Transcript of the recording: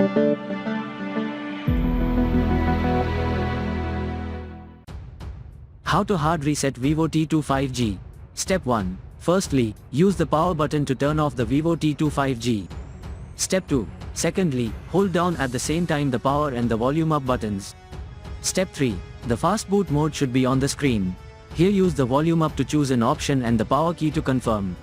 How to hard reset Vivo T25G. Step 1. Firstly, use the power button to turn off the Vivo T25G. Step 2. Secondly, hold down at the same time the power and the volume up buttons. Step 3. The fast boot mode should be on the screen. Here use the volume up to choose an option and the power key to confirm.